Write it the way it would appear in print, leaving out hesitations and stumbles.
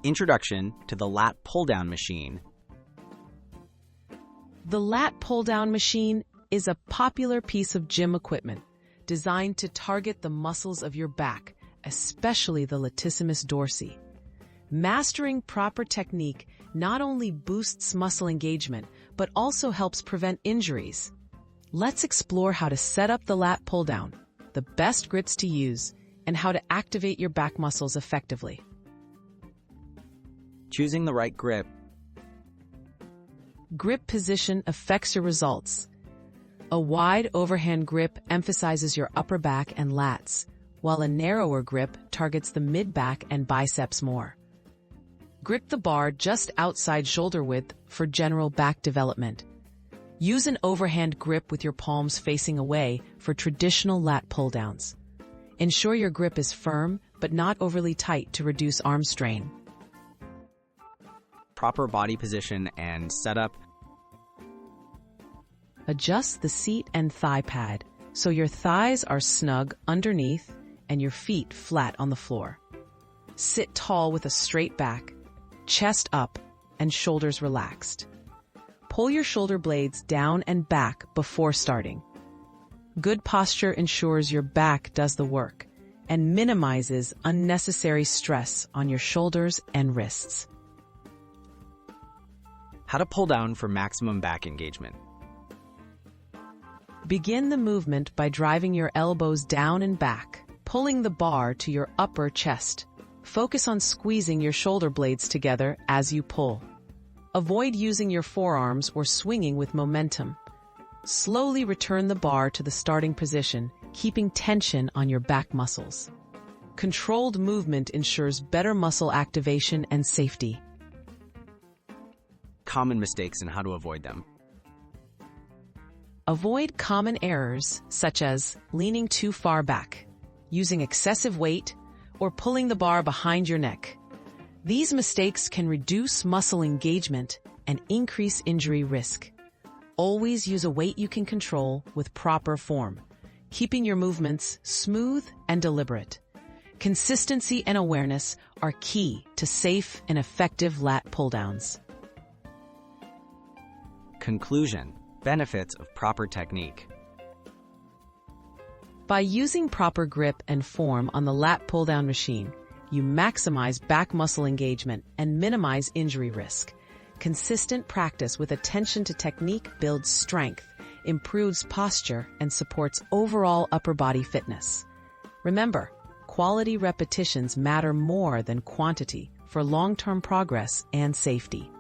Introduction to the Lat Pulldown Machine. The Lat Pulldown Machine is a popular piece of gym equipment designed to target the muscles of your back, especially the latissimus dorsi. Mastering proper technique not only boosts muscle engagement, but also helps prevent injuries. Let's explore how to set up the lat pull-down, the best grips to use, and how to activate your back muscles effectively. Choosing the right grip. Grip position affects your results. A wide overhand grip emphasizes your upper back and lats, while a narrower grip targets the mid-back and biceps more. Grip the bar just outside shoulder width for general back development. Use an overhand grip with your palms facing away for traditional lat pull-downs. Ensure your grip is firm but not overly tight to reduce arm strain. Proper body position and setup. Adjust the seat and thigh pad so your thighs are snug underneath and your feet flat on the floor. Sit tall with a straight back, chest up, and shoulders relaxed. Pull your shoulder blades down and back before starting. Good posture ensures your back does the work and minimizes unnecessary stress on your shoulders and wrists. How to pull down for maximum back engagement. Begin the movement by driving your elbows down and back, pulling the bar to your upper chest. Focus on squeezing your shoulder blades together as you pull. Avoid using your forearms or swinging with momentum. Slowly return the bar to the starting position, keeping tension on your back muscles. Controlled movement ensures better muscle activation and safety. Common mistakes and how to avoid them. Avoid common errors such as leaning too far back, using excessive weight, or pulling the bar behind your neck. These mistakes can reduce muscle engagement and increase injury risk. Always use a weight you can control with proper form, keeping your movements smooth and deliberate. Consistency and awareness are key to safe and effective lat pull-downs. Conclusion: benefits of proper technique. By using proper grip and form on the lat pull-down machine, you maximize back muscle engagement and minimize injury risk. Consistent practice with attention to technique builds strength, improves posture, and supports overall upper body fitness. Remember, quality repetitions matter more than quantity for long-term progress and safety.